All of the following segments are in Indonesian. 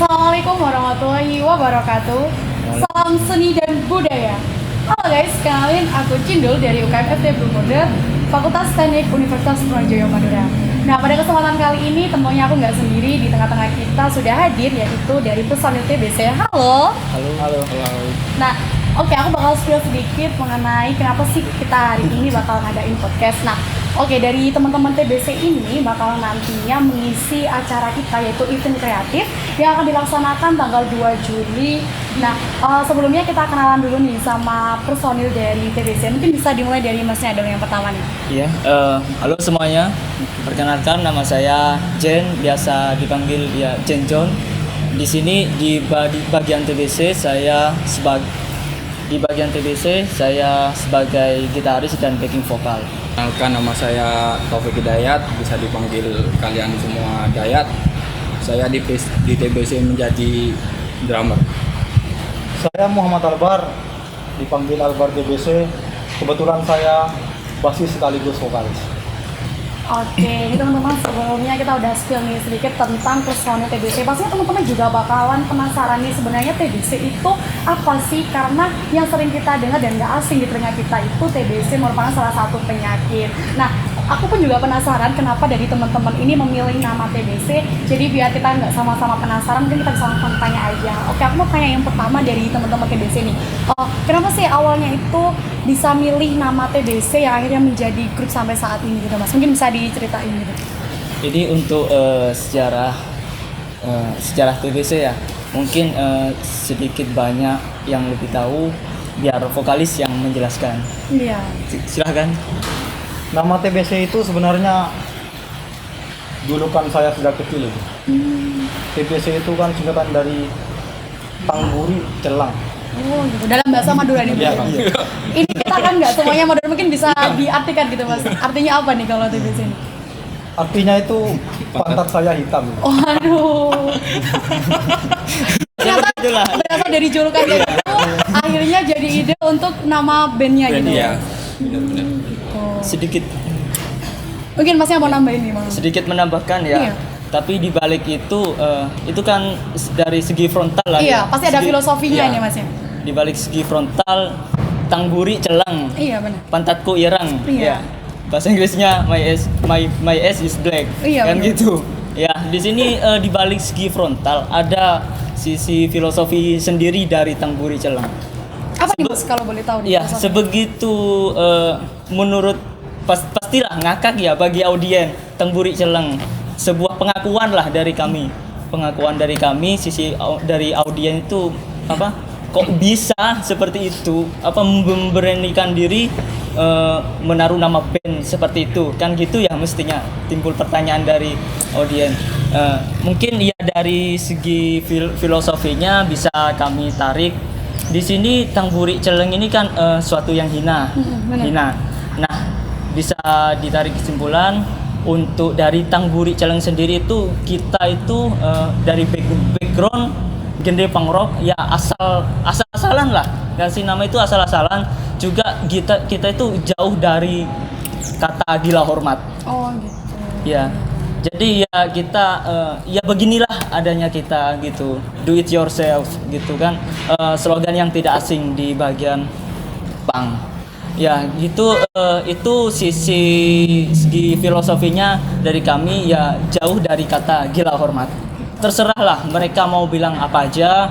Assalamualaikum warahmatullahi wabarakatuh. Salam seni dan budaya. Halo guys, kenalin aku Cindul dari UKM FT Brumude, Fakultas Teknik Universitas Brawijaya Madura. Nah, pada kesempatan kali ini tentunya aku nggak sendiri, di tengah-tengah kita sudah hadir yaitu dari personil TBC. Halo. Halo. Nah, oke, aku bakal spill sedikit mengenai kenapa sih kita hari ini bakal ngadain podcast. Nah, oke, dari teman-teman TBC ini bakal nantinya mengisi acara kita yaitu event kreatif yang akan dilaksanakan tanggal 2 Juli. Nah, sebelumnya kita kenalan dulu nih sama personil dari TBC. Mungkin bisa dimulai dari Masnya dong yang pertama nih. Iya, halo semuanya. Perkenalkan, nama saya Jen, biasa dipanggil ya Jen John. Di sini di bagian TBC saya sebagai gitaris dan backing vokal. Perkenalkan, nama saya Taufik Hidayat, bisa dipanggil kalian semua Dayat. Saya di TBC menjadi drummer. Saya Muhammad Albar, dipanggil Albar TBC. Kebetulan saya basis sekaligus vokalis. Oke, ini teman-teman sebelumnya kita udah spill nih sedikit tentang personil TBC. Pastinya teman-teman juga bakalan penasaran nih sebenarnya TBC itu apa sih? Karena yang sering kita dengar dan nggak asing di telinga kita itu TBC merupakan salah satu penyakit. Nah, aku pun juga penasaran kenapa dari teman-teman ini memilih nama TBC. Jadi biar kita nggak sama-sama penasaran, mungkin kita bisa langsung tanya aja. Oke, aku mau tanya yang pertama dari teman-teman TBC nih. Kenapa sih awalnya itu bisa milih nama TBC yang akhirnya menjadi grup sampai saat ini gitu Mas? Mungkin bisa diceritain gitu. Ini untuk sejarah TBC ya. Mungkin sedikit banyak yang lebih tahu, biar vokalis yang menjelaskan. Iya. Silahkan. Nama TBC itu sebenarnya julukan saya sejak kecil. TBC itu kan singkatan dari Tangguri Celang. Oh gitu, dalam bahasa Madura nih. Iya. Ini kita kan nggak semuanya Madura, mungkin bisa diartikan gitu Mas. Artinya apa nih kalau TBC ini? Artinya itu pantat saya hitam. Waduh. Ternyata Itulah. berasal dari julukan itu, akhirnya jadi ide untuk nama bandnya gitu. Iya, benar-benar. Sedikit Mungkin Masnya mau nambahin nih Mas? sedikit menambahkan ya. Iya. Tapi di balik itu kan dari segi frontal lah. Iya, ya. pasti ada filosofinya iya. ini Mas ya. Di balik segi frontal, Tangguri Celang, Iya benar. pantatku irang. Iya. Ya. Bahasa Inggrisnya my ass is black. Iya, Kan benar. gitu. Ya, di sini di balik segi frontal ada sisi filosofi sendiri dari Tangguri Celang. Apa nih Mas kalau boleh tahu nih? Ya, filosofinya? sebegitu menurut pastilah ngakak ya bagi audien Tangguri Celang. Sebuah pengakuan lah dari kami. Pengakuan dari kami, dari audien itu apa? Kok bisa seperti itu? Apa memberanikan diri menaruh nama band seperti itu? Kan gitu ya mestinya timbul pertanyaan dari audien. Mungkin ya dari segi filosofinya bisa kami tarik. Di sini Tangguri Celang ini kan suatu yang hina. benar. Hina. Nah, bisa ditarik kesimpulan untuk dari Tangguri Celang sendiri itu kita itu dari background genre punk rock ya asal-asalan lah, kasih nama itu asal-asalan. Juga kita itu jauh dari kata gila hormat Oh gitu. ya. Jadi ya kita ya beginilah adanya kita gitu, do it yourself gitu kan, slogan yang tidak asing di bagian punk. Ya gitu, itu segi filosofinya dari kami ya jauh dari kata gila hormat. Terserahlah mereka mau bilang apa aja,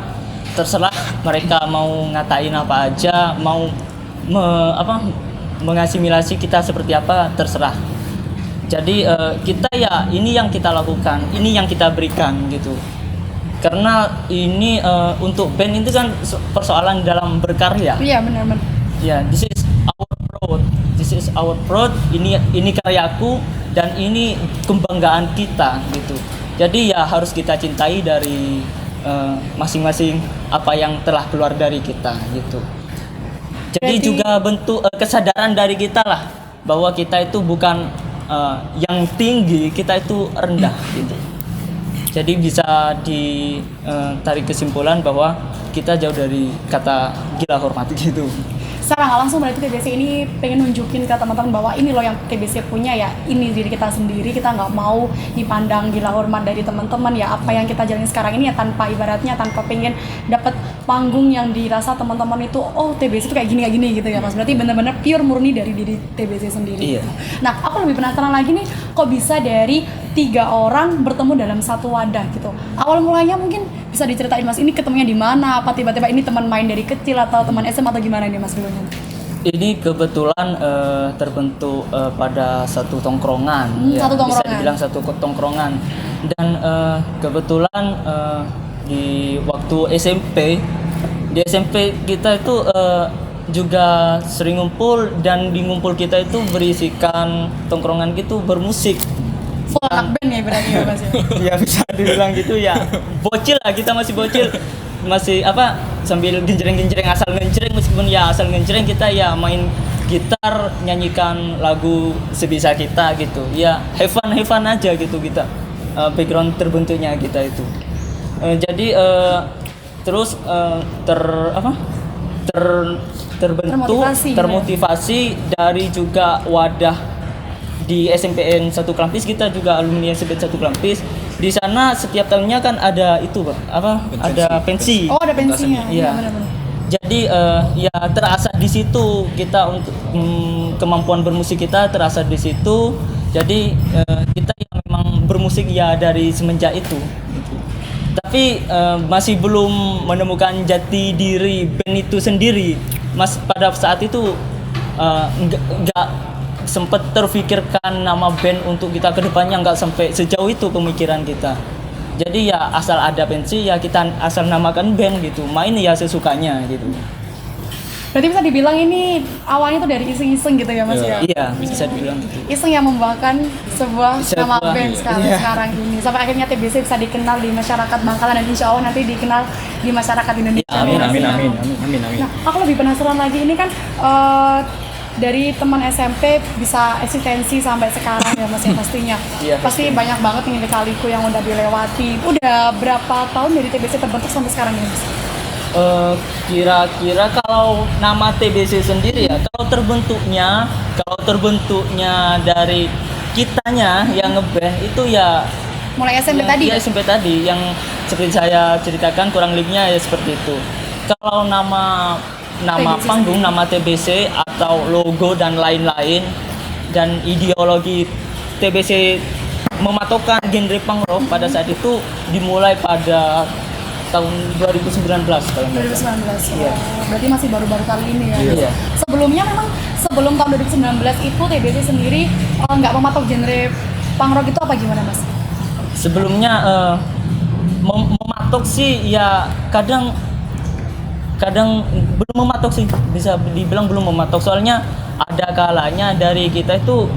terserah mereka mau ngatain apa aja, mau mengasimilasi kita seperti apa, terserah. Jadi kita ya ini yang kita lakukan, ini yang kita berikan gitu. Karena ini untuk band itu kan persoalan dalam berkarya. Iya benar-benar. Ya, this is our pride. This is our pride. Ini karyaku dan ini kebanggaan kita gitu. Jadi ya harus kita cintai dari masing-masing apa yang telah keluar dari kita gitu. Jadi juga bentuk kesadaran dari kita lah bahwa kita itu bukan yang tinggi, kita itu rendah gitu. Jadi bisa ditarik kesimpulan bahwa kita jauh dari kata gila hormat gitu. secara nggak langsung berarti TBC ini pengen nunjukin ke teman-teman bahwa ini loh yang TBC punya ya, ini diri kita sendiri, kita nggak mau dipandang gila hormat dari teman-teman ya, apa yang kita jalani sekarang ini ya tanpa ibaratnya tanpa pengen dapat panggung yang dirasa teman-teman itu oh TBC itu kayak gini gitu ya Mas, berarti benar-benar pure murni dari diri TBC sendiri. Iya. Nah aku lebih penasaran lagi nih, kok bisa dari 3 orang bertemu dalam satu wadah gitu, awal mulanya mungkin bisa diceritain Mas, ini ketemunya di mana, apa tiba-tiba ini teman main dari kecil atau teman SMA atau gimana nih Mas dulunya? Ini kebetulan terbentuk pada satu tongkrongan, satu tongkrongan. bisa dibilang satu tongkrongan. Dan kebetulan di waktu SMP, di SMP kita itu juga sering ngumpul, dan di ngumpul kita itu berisikan tongkrongan gitu bermusik. Full anak band ya berarti ya Mas ya? Ya bisa dibilang gitu ya, bocil lah, kita masih bocil, masih apa sambil genjreng-genjreng, asal genjreng, meskipun ya asal genjreng, kita ya main gitar, nyanyikan lagu sebisa kita gitu ya, have fun aja gitu kita. Background terbentuknya kita itu jadi terus terbentuk termotivasi dari juga wadah di SMPN 1 Klampis. Kita juga alumni SMPN 1 Klampis. Di sana setiap tahunnya kan ada itu ada pensi. Oh ada pensinya. Iya. Benar-benar. Jadi ya terasa di situ kita untuk kemampuan bermusik kita terasa di situ. Jadi kita yang memang bermusik ya dari semenjak itu. Gitu. Tapi masih belum menemukan jati diri band itu sendiri. Mas pada saat itu nggak sempat terfikirkan nama band untuk kita kedepannya, nggak sampai sejauh itu pemikiran kita. Jadi ya asal ada pensi ya kita asal namakan band gitu, main ya sesukanya gitu. Berarti bisa dibilang ini awalnya tuh dari iseng-iseng gitu ya Mas ya? Iya bisa dibilang gitu. Iseng yang membawakan sebuah nama band iya. sekarang ini, sampai akhirnya TBC bisa dikenal di masyarakat Bangkalan dan insya Allah nanti dikenal di masyarakat Indonesia. Amin. Nah aku lebih penasaran lagi, ini kan dari teman SMP bisa eksistensi sampai sekarang ya Mas ya pastinya. Iya, pasti banyak banget nih lika-liku yang udah dilewati. Udah berapa tahun dari TBC terbentuk sampai sekarang ini Mas? Kira-kira kalau nama TBC sendiri ya, kalau terbentuknya dari kitanya yang ngeband itu ya Mulai SMP tadi? Ya SMP tadi yang seperti saya ceritakan kurang lebihnya ya seperti itu. Kalau nama TBC panggung, sendiri. nama TBC atau logo dan lain-lain, dan ideologi TBC mematokkan genre punk rock pada saat itu dimulai pada tahun 2019 kalau nggak salah. 2019. Iya. Berarti masih baru-baru kali ini ya. Iya. Sebelumnya memang sebelum tahun 2019 itu TBC sendiri nggak mematok genre punk rock itu apa gimana Mas? Sebelumnya mematok sih ya kadang belum mematok sih, bisa dibilang belum mematok, soalnya ada kalanya dari kita itu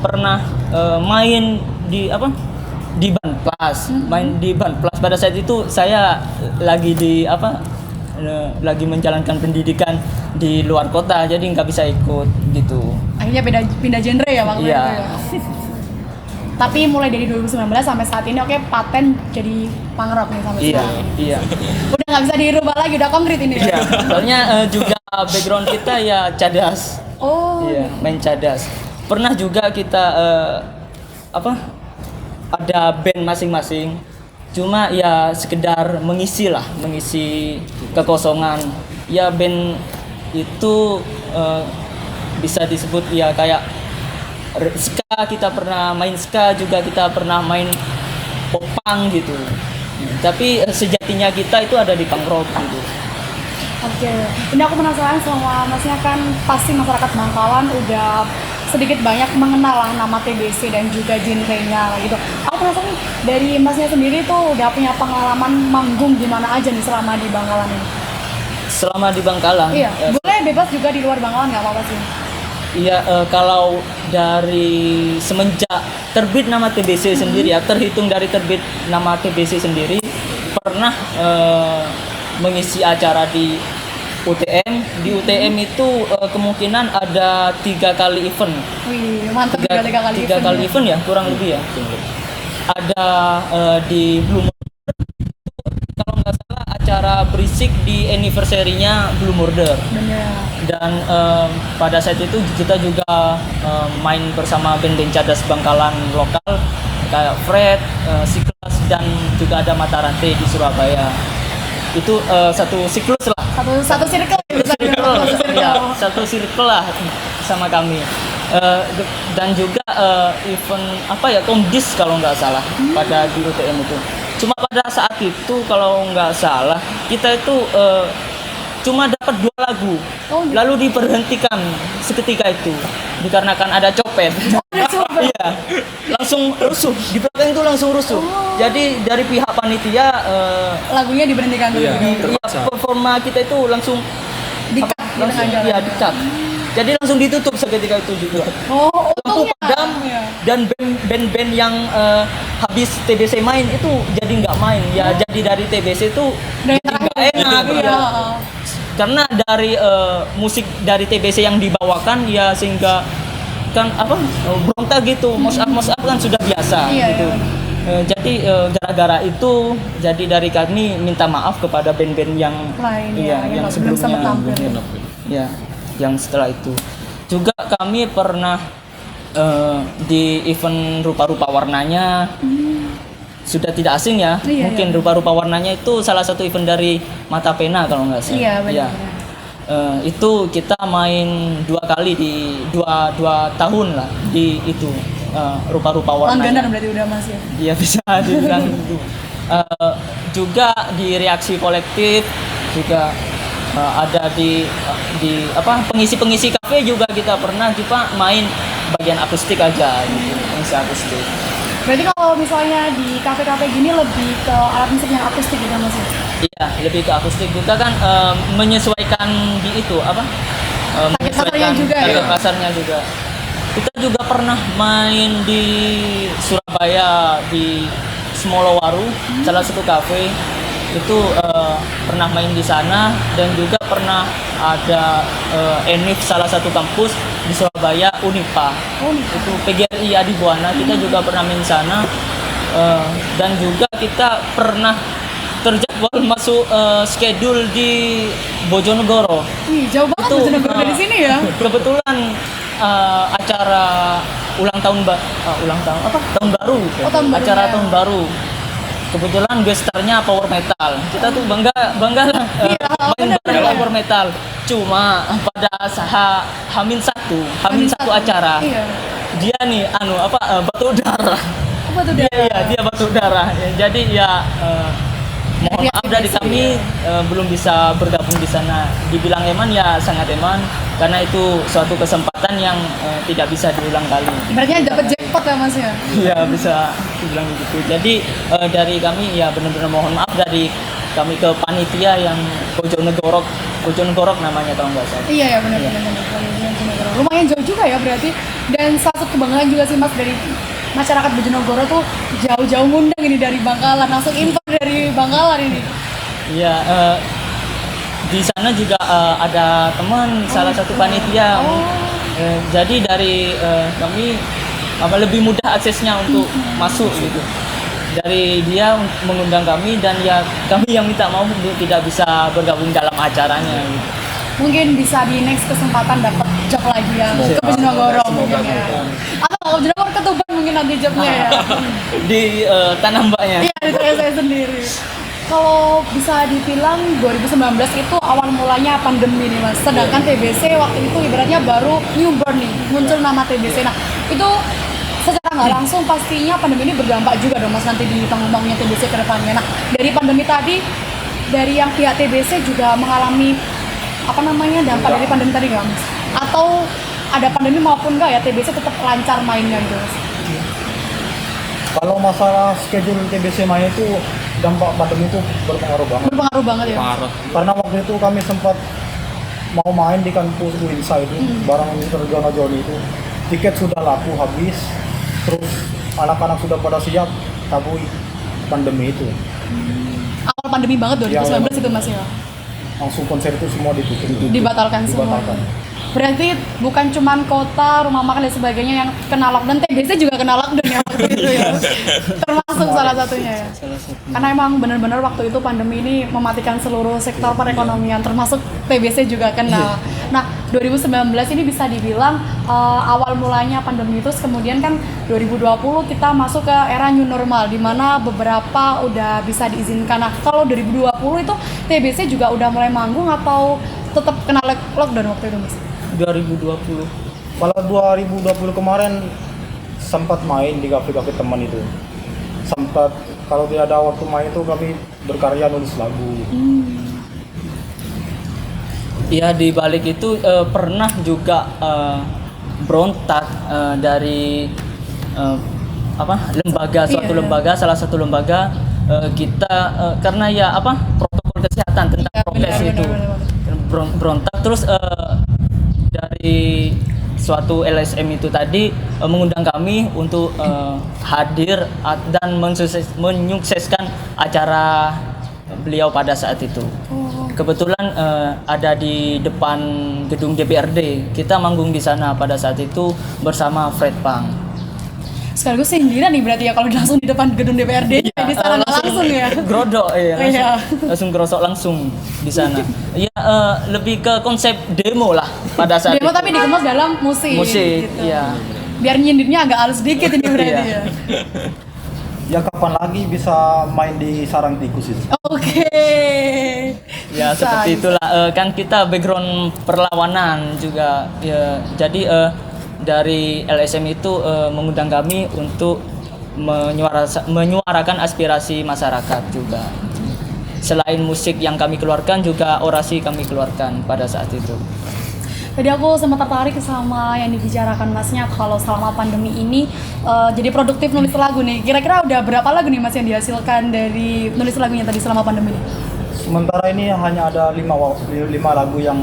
pernah main di main di Banplas. Pada saat itu saya lagi lagi menjalankan pendidikan di luar kota, jadi nggak bisa ikut gitu. Akhirnya pindah genre ya waktu Iya. itu ya. Tapi mulai dari 2019 sampai saat ini paten jadi punk rock nih sampai sekarang. Iya. Udah nggak bisa dirubah lagi, udah konkret ini Iya. ya. Soalnya juga background kita ya cadas. Oh. Iya, main cadas. Pernah juga kita ada band masing-masing. Cuma ya sekedar mengisi kekosongan. Ya band itu bisa disebut ya kayak ska, kita pernah main ska, juga kita pernah main popang gitu. Tapi sejatinya kita itu ada di punk rock gitu. Oke, ini aku penasaran sama Masnya, kan pasti masyarakat Bangkalan udah sedikit banyak mengenal lah nama TBC dan juga genrenya gitu. Aku penasaran nih, dari Masnya sendiri tuh udah punya pengalaman manggung di mana aja nih selama di Bangkalan ini? Selama di Bangkalan? Iya, boleh bebas juga di luar Bangkalan, nggak apa-apa sih. Iya, kalau dari semenjak terbit nama TBC sendiri ya, terhitung dari terbit nama TBC sendiri, pernah mengisi acara di UTM. Di UTM itu kemungkinan ada 3 kali event. Wih, mantap juga 3 kali Tiga kali event ya, kurang lebih ya. Ada di Blue Moon, kalau nggak salah acara acara berisik di anniversary-nya Blue Murder. Bener. Dan pada saat itu kita juga main bersama band-band cadas Bangkalan lokal kayak Fred, Siklus, dan juga ada Mata Rantai di Surabaya. Itu satu siklus lah. Satu circle ya, bisa dibilang. Satu circle. Ya, satu circle lah sama kami. Dan juga event apa ya, komdis kalau nggak salah pada di UTM itu. Cuma pada saat itu kalau nggak salah kita itu cuma dapat 2 lagu, Oh, gitu. lalu diberhentikan seketika itu dikarenakan ada copet. Ada copet. Iya, langsung rusuh di belakang itu langsung rusuh. Jadi dari pihak panitia Lagunya diberhentikan dulu. Iya. Terpaksa. performa kita itu langsung Di-cut di langsung tengah jalan. ya di-cut. Jadi langsung ditutup seketika itu juga. Oh, Lampu untungnya. padam Iya. dan band-band yang habis TBC main itu jadi nggak main ya. Jadi dari TBC itu Dari jadi nggak terakhir. enak Iya. ya. Karena dari musik dari TBC yang dibawakan ya, sehingga kan apa berontak gitu, mosh up kan sudah biasa Iya, gitu. iya. Jadi gara-gara itu jadi dari kami minta maaf kepada band-band yang Lain iya, ya, yang belum sempat sebelumnya. tampil. Ya, yang setelah itu juga kami pernah di event rupa-rupa warnanya. Sudah tidak asing ya, Iya, mungkin iya. rupa-rupa warnanya itu salah satu event dari Mata Pena kalau nggak salah. Iya, benar. Itu kita main 2 kali di dua tahun lah di itu rupa-rupa warnanya. Langganan berarti udah Mas ya. Iya bisa dibilang gitu. Juga di reaksi kolektif juga ada di apa pengisi kafe juga kita pernah juga main bagian akustik aja gitu, pengisi akustik. Berarti kalau misalnya di kafe-kafe gini lebih ke alat musik yang akustik gitu Mas ya? Iya, lebih ke akustik juga kan menyesuaikan di itu apa? Target pasarnya juga ya? target pasarnya juga. Kita juga pernah main di Surabaya di Smolowaru, salah satu kafe. Itu pernah main di sana, dan juga pernah ada ENIF salah satu kampus di Surabaya, Unipa. Oh, nih. Itu PGRI Adibuana, kita juga pernah main di sana. Dan juga kita pernah terjadwal masuk schedule di Bojonegoro. Wih, jauh banget Itu Bojonegoro dari sini ya. kebetulan acara ulang tahun tahun baru Oh, tahun baru, acara ya. tahun baru. Kebetulan gestarnya power metal. Kita tuh bangga lah Iya, main benar, bareng benar. power metal. Cuma pada Hamin satu acara, Iya. dia nih batuk darah. Apa tuh Iya, dia batuk darah. Ya, jadi ya mohon Dari maaf dari aktivis, kami belum bisa bergabung di sana. Dibilang eman ya sangat eman, karena itu suatu kesempatan yang tidak bisa diulang kali. Ibaratnya dapat jackpot ya Mas ya. Iya, bisa dibilang begitu. Jadi dari kami ya benar-benar mohon maaf dari kami ke panitia yang Bojonegoro namanya kalau nggak salah. Iya ya benar-benar. Bojonegoro. Lumayan jauh juga ya berarti. Dan satu kebanggaan juga sih Mas dari masyarakat Bojonegoro tuh jauh-jauh ngundang ini dari Bangkalan, langsung impor dari Bangkalan ini. Iya, di sana juga ada teman salah satu panitia. Jadi dari kami lebih mudah aksesnya untuk masuk gitu. Dari dia mengundang kami, dan ya kami yang minta maaf untuk tidak bisa bergabung dalam acaranya gitu. Mungkin bisa di next kesempatan dapat job lagi ya ke Bojonegoro mungkin ya. Atau kalau Bojonegoro ke Tuban mungkin nanti jobnya ya. Di Tanah Mbaknya. Iya di saya sendiri. Kalau bisa dibilang 2019 itu awal mulanya pandemi nih Mas. Sedangkan TBC waktu itu ibaratnya baru newborn nih, muncul nama TBC. Nah itu secara nggak langsung pastinya pandemi ini berdampak juga dong Mas nanti di bangun-bangunnya TBC ke depannya. Nah dari pandemi tadi, dari yang pihak TBC juga mengalami dampak dari pandemi tadi nggak Mas? Atau ada pandemi maupun nggak ya TBC tetap lancar mainnya gitu Mas? Kalau masalah schedule TBC main itu dampak pandemi itu berpengaruh banget. Berpengaruh banget ya? Parah. Karena waktu itu kami sempat mau main di kampus Winsa itu bareng Interjona Joni itu, tiket sudah laku habis, terus anak-anak sudah pada siap, tapi pandemi itu Awal pandemi banget 2019 Iya, itu Mas ya? langsung konser itu semua ditutup. Dibatalkan semua. Dibatalkan. Berarti bukan cuman kota, rumah makan dan sebagainya yang kena lockdown, TBC juga kena lockdown ya waktu itu ya. Termasuk salah satunya ya. Salah satu. Karena emang benar-benar waktu itu pandemi ini mematikan seluruh sektor perekonomian, termasuk TBC juga kena. Nah, 2019 ini bisa dibilang awal mulanya pandemi itu, kemudian kan 2020 kita masuk ke era new normal, di mana beberapa udah bisa diizinkan. Nah, kalau 2020 itu TBC juga udah mulai manggung atau tetap kena lockdown waktu itu, Mas? 2020. Kalau 2020 kemarin sempat main di kafe-kafe teman itu. Sempat, kalau tidak ada waktu main itu kami berkarya nulis lagu. Ya di balik itu pernah juga berontak dari lembaga, suatu Iya. lembaga, salah satu lembaga kita karena ya protokol kesehatan tentang Iya, prokes benar, itu benar. berontak, terus dari suatu LSM itu tadi mengundang kami untuk hadir dan menyukseskan acara beliau pada saat itu. Kebetulan ada di depan gedung DPRD, kita manggung di sana pada saat itu bersama Fred Pang. Sekaligus sindiran nih berarti ya kalau langsung di depan gedung DPRD di sana nggak langsung ya. Grodok ya, Iya. langsung gerosok langsung di sana. Ya lebih ke konsep demo lah pada saat Demo itu. tapi dikemas dalam musik. Musik, gitu. iya. Biar nyindirnya agak halus dikit ini berarti Iya. ya. Ya kapan lagi bisa main di sarang tikus itu? Oke. Ya Bisa, seperti bisa. itulah, kan kita background perlawanan juga ya, jadi dari LSM itu mengundang kami untuk menyuarakan aspirasi masyarakat juga. Selain musik yang kami keluarkan, juga orasi kami keluarkan pada saat itu. Tadi aku sempat tertarik sama yang dibicarakan Masnya kalau selama pandemi ini jadi produktif nulis lagu nih. Kira-kira udah berapa lagu nih Mas yang dihasilkan dari nulis lagunya tadi selama pandemi ini? Sementara ini hanya ada 5 lagu yang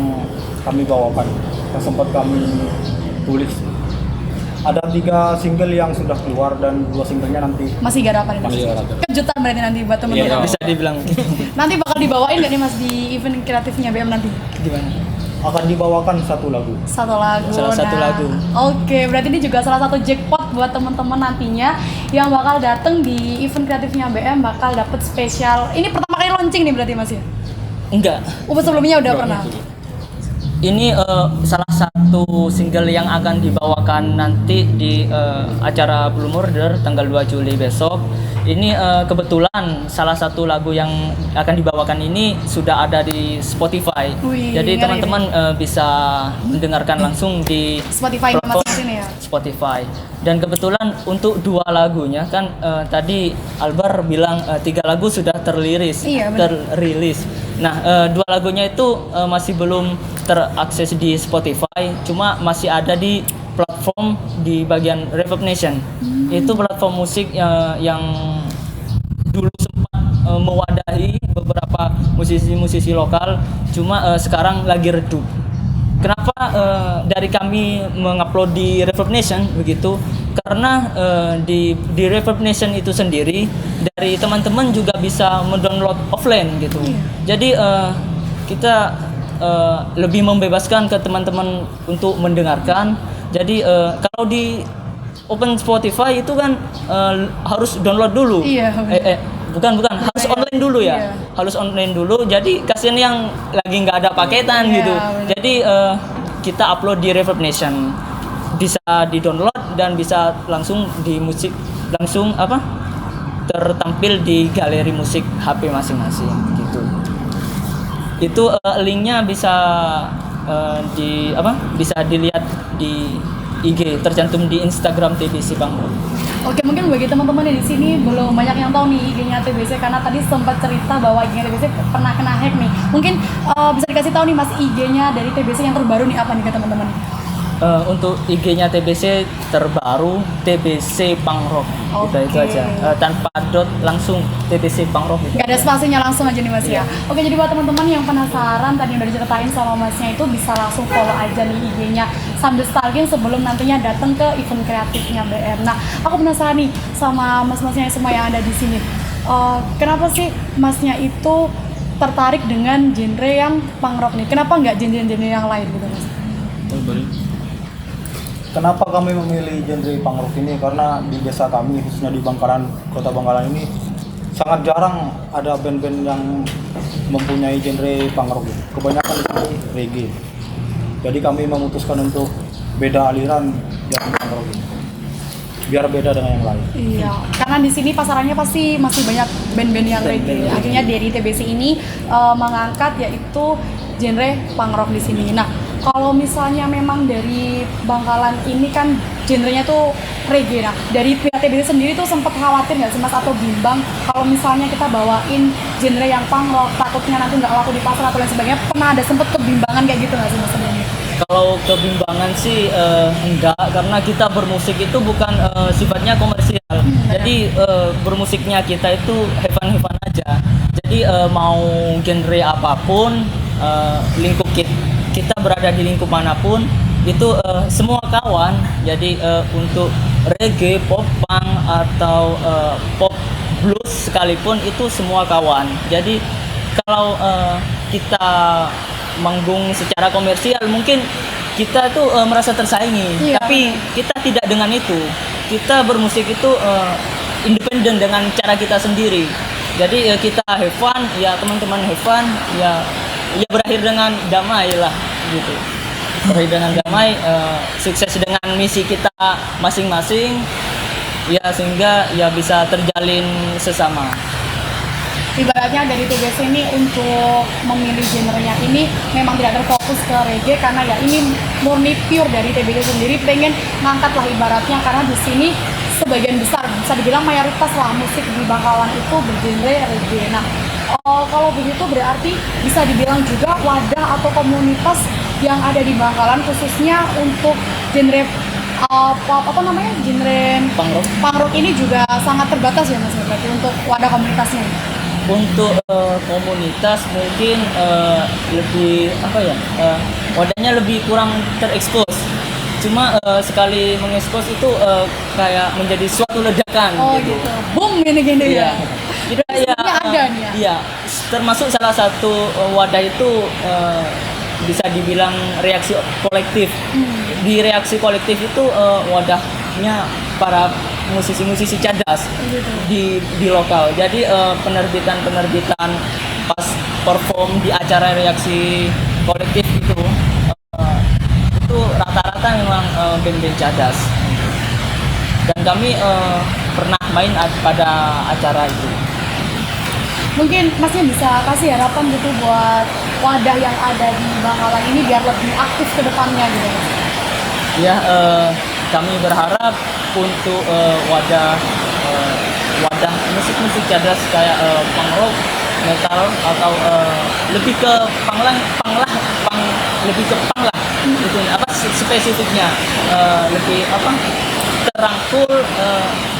kami bawakan, yang sempat kami tulis. Ada 3 single yang sudah keluar dan 2 singlenya nanti. Masih garapan ini? Masih garapan. Kejutan berarti nanti buat teman-teman. Iya. Bisa dibilang Nanti bakal dibawain nggak nih Mas di event kreatifnya BM nanti? gimana? Akan dibawakan 1 lagu. Satu lagu. Salah satu lagu. Oke, berarti ini juga salah satu jackpot buat teman-teman nantinya yang bakal datang di event kreatifnya BM, bakal dapet spesial. Ini pertama kali launching nih berarti Mas ya? Enggak. Sebelumnya udah pernah. Ini salah satu single yang akan dibawakan nanti di acara Blue Murder tanggal 2 Juli besok. Ini kebetulan salah satu lagu yang akan dibawakan ini sudah ada di Spotify. Wih, Jadi ngeri teman-teman bisa mendengarkan langsung di Spotify-nya platform masing-masing ya? Spotify. Dan kebetulan untuk 2 lagunya kan tadi Albar bilang 3 lagu sudah terliris, Iya, benar. terrilis. Nah, 2 lagunya itu masih belum terakses di Spotify, cuma masih ada di platform di bagian Reverb Nation. Itu platform musik yang dulu sempat mewadahi beberapa musisi-musisi lokal, cuma sekarang lagi redup. Kenapa dari kami mengupload di Reverb Nation begitu? Karena di Reverb Nation itu sendiri dari teman-teman juga bisa mendownload offline gitu. Jadi kita lebih membebaskan ke teman-teman untuk mendengarkan. Jadi kalau di Open Spotify itu kan harus download dulu. Iya, Bukan harus online dulu ya. Iya. Harus online dulu. Jadi kasihan yang lagi nggak ada paketan Iya, gitu. benar. Jadi kita upload di Reverb Nation, bisa di-download dan bisa langsung di musik langsung tertampil di galeri musik HP masing-masing gitu. Itu linknya bisa bisa dilihat di IG, tercantum di Instagram TBC Bang. Oke, mungkin bagi teman-teman yang di sini belum banyak yang tahu nih IG-nya TBC, karena tadi sempat cerita bahwa IG-nya TBC pernah kena hack nih. Mungkin bisa dikasih tahu nih Mas, IG-nya dari TBC yang terbaru nih apa nih ke teman-teman? Untuk IG-nya TBC terbaru TBC Pangrock. Udah itu Oke. aja. Tanpa dot, langsung TBC Pangrock gitu. Gak ada spasinya, langsung aja nih Mas Iya. ya. Oke, jadi buat teman-teman yang penasaran tadi yang udah diceritain sama Masnya itu bisa langsung follow aja nih IG-nya sambil stalking sebelum nantinya datang ke event kreatifnya BM. Nah, aku penasaran nih sama mas-masnya semua yang ada di sini. Kenapa sih Masnya itu tertarik dengan genre yang punk rock nih? Kenapa nggak genre-genre yang lain gitu Mas? Kenapa kami memilih genre punk rock ini? Karena di desa kami, khususnya di Bangkalan, kota Bangkalan ini sangat jarang ada band-band yang mempunyai genre punk rock. Kebanyakan di sini reggae. Jadi kami memutuskan untuk beda aliran yang punk rock ini, biar beda dengan yang lain. Iya, karena di sini pasarannya pasti masih banyak band-band yang reggae. Akhirnya dari TBC ini mengangkat yaitu genre punk rock di sini. Nah, kalau misalnya memang dari Bangkalan ini kan genrenya tuh reggae. Nah, dari pihak TBC sendiri tuh sempat khawatir nggak sih Mas atau bimbang kalau misalnya kita bawain genre yang punk rock takutnya nanti nggak laku di pasar atau lain sebagainya? Pernah ada sempat kebimbangan kayak gitu nggak sih Mas sebenarnya? Kalau kebimbangan sih enggak, karena kita bermusik itu bukan sifatnya komersial. Jadi bermusiknya kita itu have fun aja. Jadi mau genre apapun, lingkup kita berada di lingkup manapun itu semua kawan. Jadi untuk reggae, pop punk atau pop blues sekalipun itu semua kawan. Jadi kalau kita manggung secara komersial mungkin kita tuh merasa tersaingi, Iya. tapi kita tidak dengan itu. Kita bermusik itu independen dengan cara kita sendiri. Jadi kita have fun, ya teman-teman have fun, ya berakhir dengan damai lah gitu. Berakhir dengan damai, sukses dengan misi kita masing-masing, ya sehingga ya bisa terjalin sesama. Ibaratnya dari TBC ini untuk memilih genrenya ini memang tidak terfokus ke reggae karena ya ini murni pure dari TBC sendiri pengen ngangkat lah ibaratnya, karena di sini sebagian besar bisa dibilang mayoritas lah musik di Bangkalan itu bergenre reggae. Nah, kalau begitu berarti bisa dibilang juga wadah atau komunitas yang ada di Bangkalan khususnya untuk genre apa namanya genre punk rock ini juga sangat terbatas ya Mas, berarti untuk wadah komunitasnya. Untuk komunitas mungkin lebih apa ya, wadahnya lebih kurang terekspos. Cuma sekali mengekspos itu kayak menjadi suatu ledakan. Oh gitu. Boom gini-gini ya. Kita ya, ada nih ya. iya, termasuk salah satu wadah itu bisa dibilang reaksi kolektif. Di reaksi kolektif itu wadahnya para musisi-musisi cadas di lokal. Jadi penerbitan pas perform di acara reaksi kolektif itu rata-rata memang band-band cadas. Dan kami pernah main pada acara itu. Mungkin Masnya bisa kasih harapan gitu buat wadah yang ada di Bangkalan ini biar lebih aktif ke depannya gitu. Ya, kami berharap untuk wadah musik-musik cadas kayak punk rock, metal atau lebih ke punk lebih ke punk lah. Itu apa spesifiknya, lebih apa terangkul,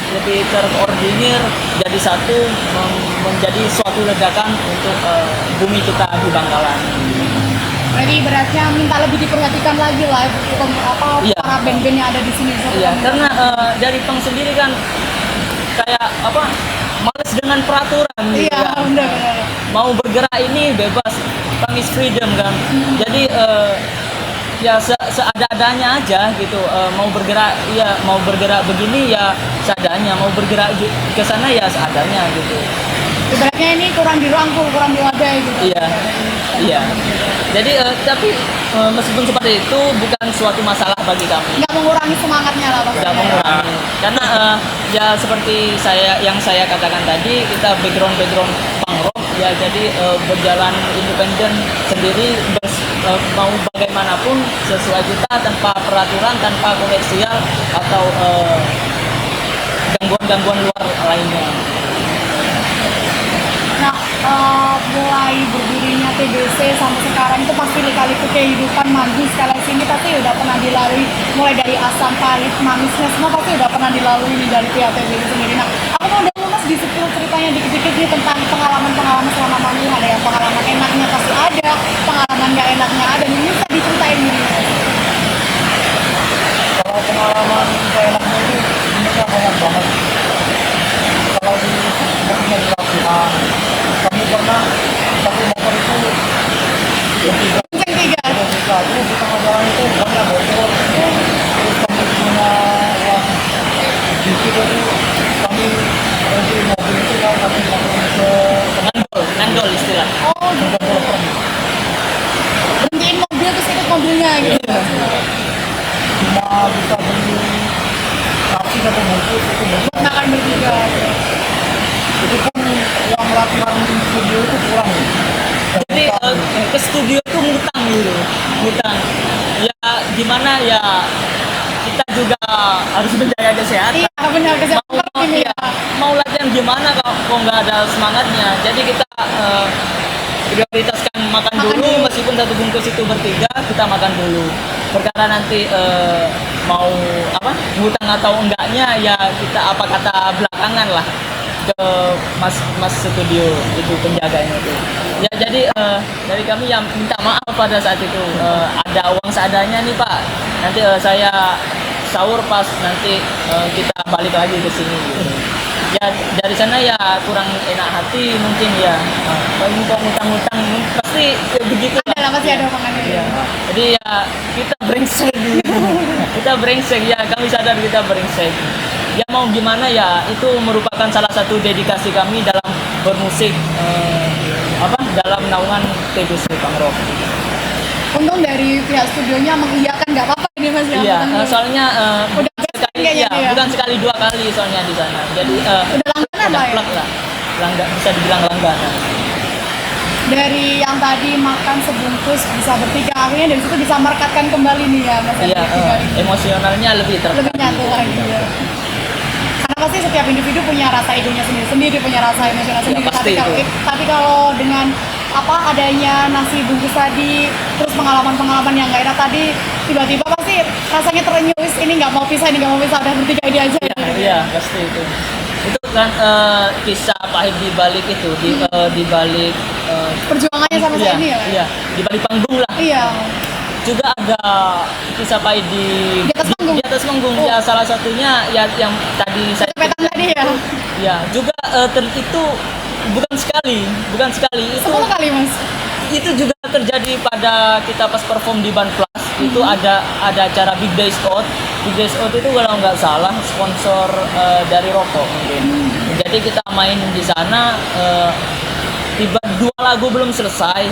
lebih terkoordinir jadi satu, menjadi suatu ledakan untuk bumi kita di Bangkalan. Jadi beratnya minta lebih diperhatikan lagi lah Iya. para band-band yang ada di sini. Iya, karena dari punk sendiri kan kayak apa, males dengan peraturan gitu Iya, kan. benar-benar. Mau bergerak ini bebas, punk is freedom kan. Jadi ya seada-adanya aja gitu. Mau bergerak begini ya seadanya, mau bergerak ke sana ya seadanya gitu. Ibaratnya ini kurang dirangkul, kurang diwadai gitu. Iya. Jadi tapi meskipun seperti itu bukan suatu masalah bagi kami. Nggak mengurangi semangatnya lah Pak. Tidak mengurangi, karena ya seperti yang saya katakan tadi, kita background punk rock ya, jadi berjalan independen sendiri, mau bagaimanapun sesuai kita, tanpa peraturan, tanpa komersial atau gangguan luar lainnya. Nah, mulai berdirinya TBC sampai sekarang itu pasti lika-liku kehidupan manis kala sini pasti udah pernah dilalui, mulai dari asam pahit manisnya semua pasti udah pernah dilalui nih dari pihak TBC sendiri. Nah, aku mau dong Mas di spill ceritanya dikit-dikit nih tentang pengalaman selama manggung. Ada yang pengalaman enaknya pasti ada, pengalaman nggak enaknya ada. Ini bisa diceritain gini Mas. Kalau pengalaman saya enaknya itu sebenarnya banyak banget. Kalau di motornya di latihan, kami pernah pakai motor itu bertiga, Yang tiga. terus di tengah jalan itu banyak bocor, terus kami Oh gitu. Berhentiin mobil terus ikut mobilnya gitu. Cuma bisa beli nasi satu bungkus itu besar. Buat makan bertiga. Itu pun uang latihan di studio itu kurang. Jadi ke studio itu ngutang gitu, ngutang. Ya gimana ya, kita juga harus menjaga kesehatan. Iya benar kesehatan Mau ini ya, ya. mau latihan gimana kalau nggak ada semangatnya. Jadi kita prioritaskan makan Makan dulu, dulu. meskipun satu bungkus itu bertiga, kita makan dulu. Perkara nanti mau apa ngutang atau enggaknya ya kita apa kata belakangan lah ke mas studio itu penjaganya itu. Ya jadi dari kami yang minta maaf pada saat itu, ada uang seadanya nih Pak. Nanti saya sahur pas nanti kita balik lagi ke sini gitu. Ya dari sana ya kurang enak hati mungkin ya. Kalau kok ngutang-ngutang pasti ya begitu. Ada lah pasti ada omongannya. Ya. Jadi ya kita brengsek gitu. Kita brengsek ya, kami sadar kita brengsek. Ya mau gimana ya, itu merupakan salah satu dedikasi kami dalam bermusik dalam naungan TBC Punk Rock. Untung dari pihak studionya mengiyakan nggak apa-apa ini Mas ya. Iya, Untung. soalnya Udah bukan sering sekali kayaknya ya, ya. bukan sekali dua kali soalnya di sana. Jadi Udah langganan lah ya? plek lah. Bisa dibilang langganan. Dari yang tadi makan sebungkus bisa bertiga, akhirnya dari situ bisa merekatkan kembali nih ya Mas. Iya, bertiga ini. emosionalnya lebih Lebih nyatu lagi ya. Karena pasti setiap individu punya rasa egonya sendiri, punya rasa emosional sendiri. pasti itu. Tapi kalau dengan adanya nasi bungkus tadi, terus pengalaman-pengalaman yang nggak enak tadi, tiba-tiba pasti rasanya terenyuh, ini nggak mau pisah, udah bertiga ini aja. Iya, gitu. iya, pasti itu. Itu kan kisah pahit di balik itu, di balik Perjuangannya sama iya, saya ini ya. Iya, di balik panggung lah. Iya. Juga ada kisah pahit Di atas panggung. Di atas panggung. Oh. Ya salah satunya ya yang tadi saya Kepetan tadi ya. ya juga itu bukan sekali itu 10 kali Mas. itu juga terjadi pada kita pas perform di Ban Plus. Itu ada acara Big Days Out itu kalau nggak salah sponsor dari rokok mungkin. Jadi kita main di sana, tiba 2 lagu belum selesai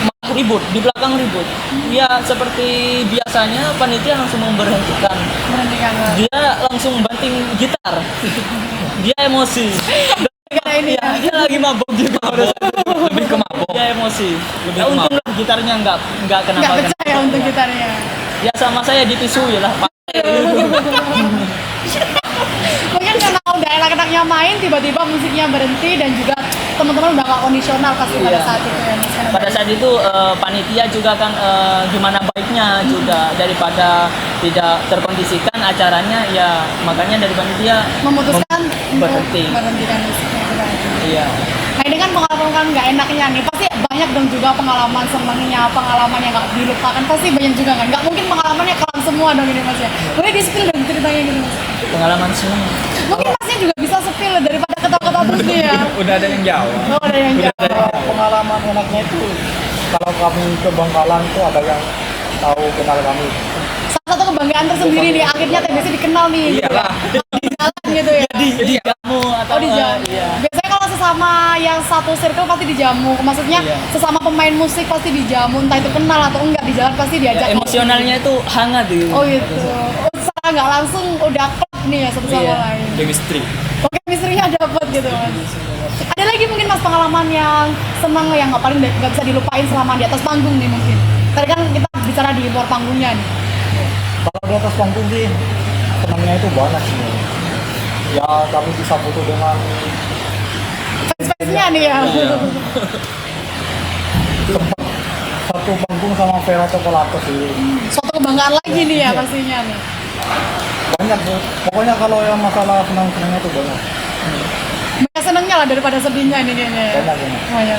malah ribut di belakang ribut. Ya seperti biasanya panitia langsung memberhentikan, Berhentikan Mas. dia langsung banting gitar. Dia emosi. Gara-gara ini ya. Dia lagi mabuk juga. Lebih ke mabok. Dia emosi. Lebih Ya, ke untung lah gitarnya nggak Nggak kenapa. pecah ya untuk gitarnya. Ya sama saya dipisui lah. Mungkin karena udah enak-enaknya main, tiba-tiba musiknya berhenti dan juga teman-teman udah nggak kondisional pasti pada Iya. saat itu ya Mas. Karena Pada saat itu panitia juga kan gimana baiknya juga daripada tidak terkondisikan acaranya, ya makanya dari panitia memutuskan untuk berhenti. menghentikan musiknya itu tadi. Iya. Nah ini kan pengalaman nggak enaknya nih, pasti banyak dong juga pengalaman senangnya, pengalaman yang nggak dilupakan, pasti banyak juga kan. Nggak mungkin pengalamannya kelam semua dong ini Mas ya. Boleh di spill dong ceritanya gitu Mas. Pengalaman senang. Mungkin Masnya juga bisa spill daripada ketawa-ketawa terus nih ya. Udah ada yang jawab. Oh ada yang jawab. Pengalaman enaknya itu kalau kami ke Bangkalan itu ada yang tahu kenal kami. Salah satu kebanggaan tersendiri nih, akhirnya TBC dikenal nih. Gitu ya. Iyalah. Jalan gitu ya. Di kamu atau Oh di jamu. iya. Biasanya kalau sesama yang satu circle pasti dijamu. Maksudnya Iya. sesama pemain musik pasti dijamu. Entah itu kenal atau enggak, di jalan pasti Ya, diajak. emosionalnya itu hangat gitu. Oh gitu. Oh, secara nggak langsung udah klop nih ya satu sama Iya. lain. Chemistry. Oke, misterinya dapet gitu Mas. Ada lagi mungkin Mas pengalaman yang senang yang nggak paling nggak bisa dilupain selama di atas panggung nih mungkin. Tadi kan kita bicara di luar panggungnya nih. Kalau di atas panggung sih senangnya itu banyak sih. Ya kami bisa foto dengan Fans-fansnya nih ya. Iya. sempat satu panggung sama Vera Cokolato sih. Suatu kebanggaan lagi nih ya pastinya nih. Banyak tuh. Pokoknya kalau yang masalah senang-senangnya itu banyak. Banyak senengnya lah daripada sedihnya nih kayaknya ya. Banyak. Banyak.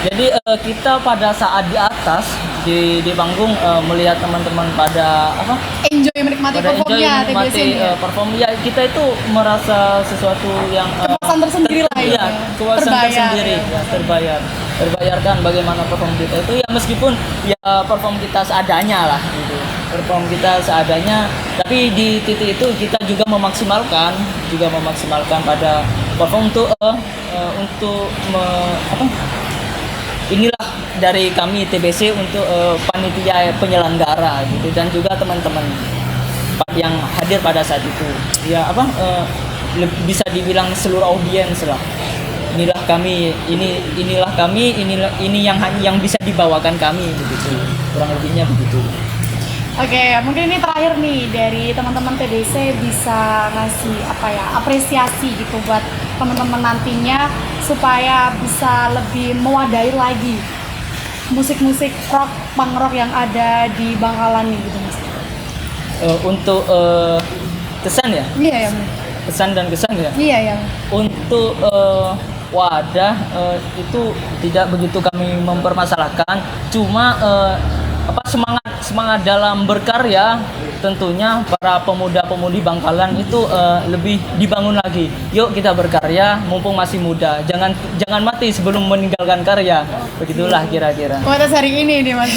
Jadi kita pada saat di atas di panggung melihat teman-teman pada Enjoy menikmati pada enjoy performnya TBC menikmati nih ya. perform, ya kita itu merasa sesuatu yang Kepuasan tersendiri lah ya. iya, kepuasan Terbayar tersendiri ya. ya, terbayarkan bagaimana perform kita itu, ya meskipun ya perform kita seadanya lah gitu, perform kita seadanya, tapi di titik itu kita juga memaksimalkan pada perform untuk inilah dari kami TBC untuk panitia penyelenggara gitu, dan juga teman-teman yang hadir pada saat itu. Ya apa bisa dibilang seluruh audiens lah. Inilah kami, ini yang bisa dibawakan kami begitu. Kurang lebihnya begitu. Oke, mungkin ini terakhir nih dari teman-teman TBC bisa ngasih apa ya, apresiasi gitu buat teman-teman nantinya supaya bisa lebih mewadahi lagi musik-musik rock, punk rock yang ada di Bangkalan nih gitu Mas. Untuk kesan ya? Iya ya. Pesan dan kesan ya? Iya ya. Untuk wadah itu tidak begitu kami mempermasalahkan, cuma semangat dalam berkarya tentunya para pemuda-pemudi Bangkalan itu lebih dibangun lagi. Yuk kita berkarya mumpung masih muda, jangan mati sebelum meninggalkan karya. Begitulah kira-kira. Kualitas hari ini nih Mas.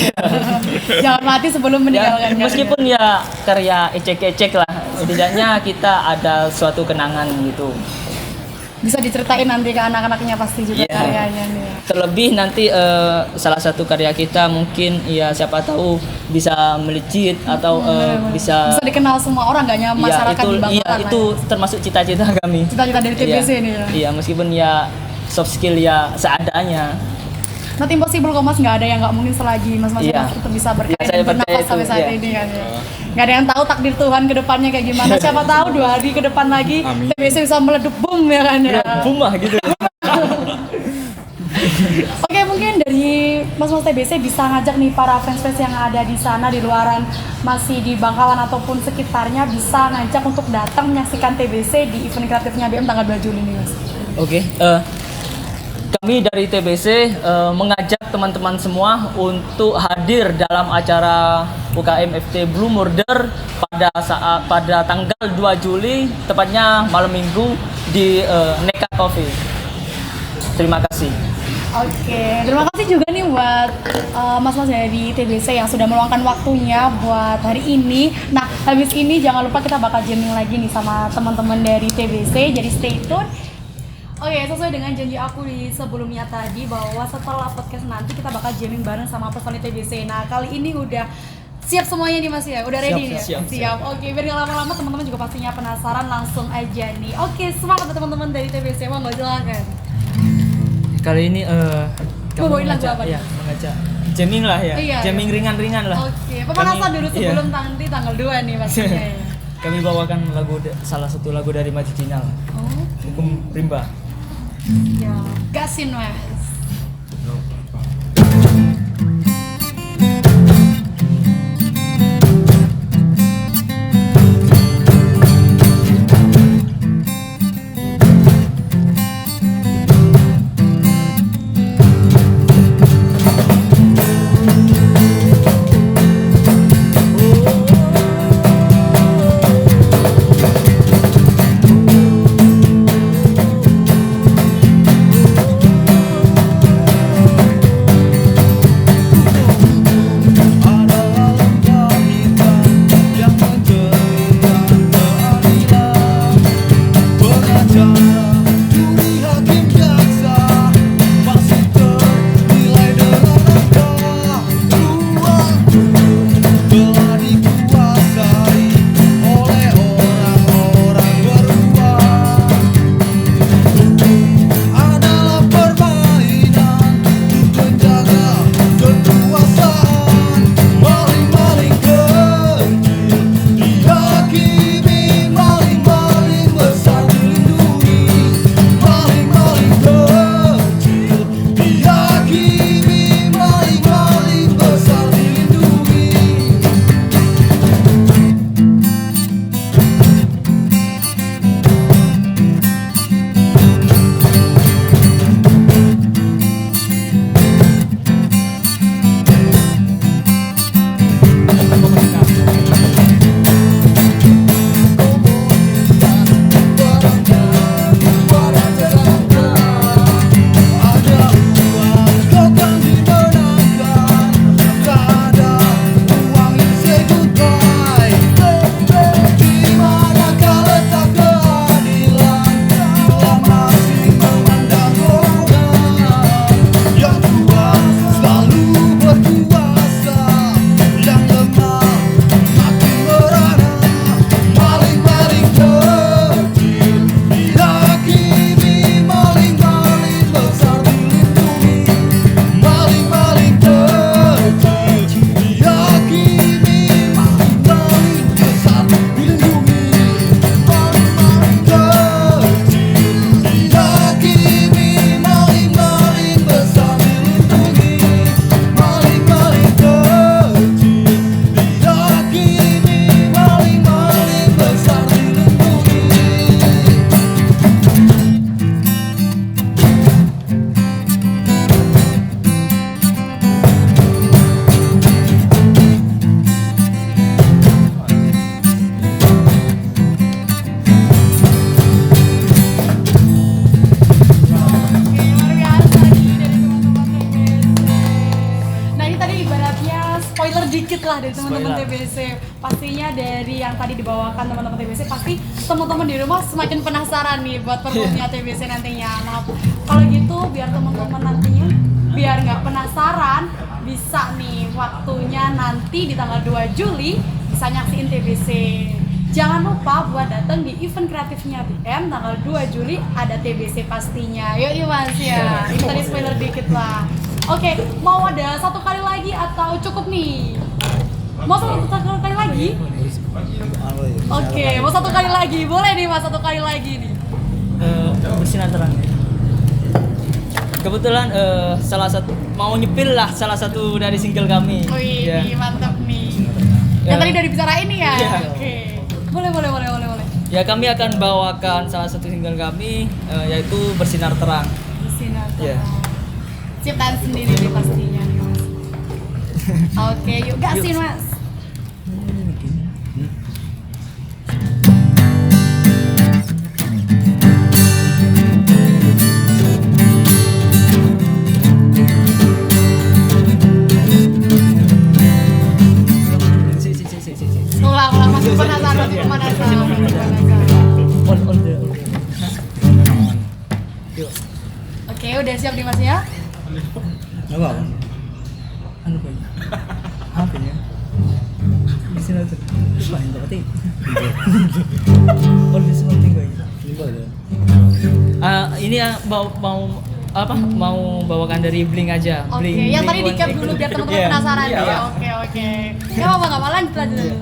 Jangan mati sebelum meninggalkan karya. Meskipun ya karya ecek-ecek lah, setidaknya kita ada suatu kenangan gitu. Bisa diceritain nanti ke anak-anaknya pasti juga Iya. karyanya nih. Terlebih nanti salah satu karya kita mungkin ya siapa tahu bisa melejit atau bisa Bisa dikenal semua orang gak hanya masyarakat di Bangkalan. iya, itu termasuk cita-cita kami. Cita-cita dari TBC Iya. nih ya. Iya, meskipun ya soft skill ya seadanya. Not impossible kok Mas, nggak ada yang nggak mungkin selagi Mas Iya. tetap bisa berkarya Iya, saya dan bernafas percaya sampai itu, saat iya. ini kan ya. Nggak ada yang tahu takdir Tuhan ke depannya kayak gimana. Siapa tahu 2 hari ke depan lagi Amin. TBC bisa meleduk boom ya kan ya. Bumah gitu. Oke, mungkin dari Mas-mas TBC bisa ngajak nih para fans-fans yang ada di sana di luaran masih di Bangkalan ataupun sekitarnya bisa ngajak untuk datang menyaksikan TBC di event kreatifnya BM tanggal 2 Juli nih Mas. Oke, kami dari TBC mengajak teman-teman semua untuk hadir dalam acara UKM FT Blue Murder pada tanggal 2 Juli, tepatnya malam Minggu di Neka Coffee. Terima kasih. Oke, terima kasih juga nih buat mas-mas dari TBC yang sudah meluangkan waktunya buat hari ini. Nah, habis ini jangan lupa kita bakal jamming lagi nih sama teman-teman dari TBC, jadi stay tune. Oke, sesuai dengan janji aku di sebelumnya tadi bahwa setelah podcast nanti kita bakal jamming bareng sama personil TBC. Nah, kali ini udah siap semuanya nih Mas ya? Udah ready nih? Siap. Oke, biar nggak lama-lama teman-teman juga pastinya penasaran, langsung aja nih. Oke, semangat teman-teman dari TBC, mau nggak silakan. Kali ini Mau bawain lagu apa nih? ya, mengajak jamming lah ya. Iya, Jamming ringan-ringan lah. Oke, pemanasan dulu Iya. sebelum nanti tanggal 2 nih pastinya ya. Kami bawakan salah satu lagu dari Majidinal, Oh, Hukum Rimba. ya, gasin Mas. dikit lah dari teman-teman TBC. Pastinya dari yang tadi dibawakan teman-teman TBC, pasti teman-teman di rumah semakin penasaran nih buat performnya TBC nantinya. Nah, kalau gitu biar teman-teman nantinya biar nggak penasaran, bisa nih waktunya nanti di tanggal 2 Juli bisa nyaksiin TBC. Jangan lupa buat datang di event kreatifnya BM tanggal 2 Juli ada TBC pastinya. Yuk Mas ya. Ini tadi spoiler dikit lah. Oke, mau ada satu kali lagi atau cukup nih? Mau satu kali lagi? Oke, mau satu kali lagi. Boleh nih Mas, satu kali lagi nih. Bersinar terang. Kebetulan salah satu mau nyepil lah salah satu dari single kami. Wih, Ya. mantap nih. Ya. Yang tadi udah dibicarain nih ya? Ya. Oke. Boleh. Ya, kami akan bawakan salah satu single kami yaitu Bersinar Terang. Bersinar Ya. Ciptaan sendiri nih pastinya nih Mas. Oke, yuk gasin Mas. Ulang masih penasaran. Yuk. Oke, udah siap nih Mas ya? Apa? Anu Pak. Apa ya? Bersinar terang. Wah, ini berarti. Always something guys. Ini ya mau bawakan dari Blink aja. Oke, Blink, yang tadi Blink di cap dulu biar teman-teman Iya. penasaran Iya. ya. Oke. Gak apa-apa, lanjut dulu.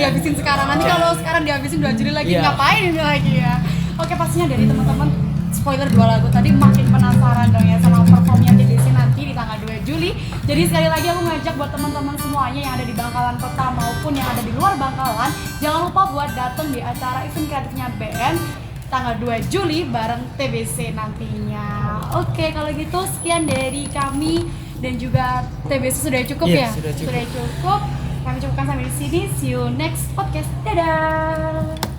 dihabisin sekarang. Nanti kalau sekarang dihabisin 2 Juli lagi, ngapain ini lagi ya? Oke, pastinya dari teman-teman spoiler 2 lagu tadi makin penasaran dong ya sama performnya TBC nanti di tanggal 2 Juli. Jadi sekali lagi aku ngajak buat teman-teman semuanya yang ada di Bangkalan Kota maupun yang ada di luar Bangkalan, jangan lupa buat datang di acara event kreatifnya BN tanggal 2 Juli bareng TBC nantinya. Oke, kalau gitu sekian dari kami dan juga TBC sudah cukup ya? Sudah cukup. Sudah cukup. Kami cukupkan sampai di sini. See you next podcast. Dadah.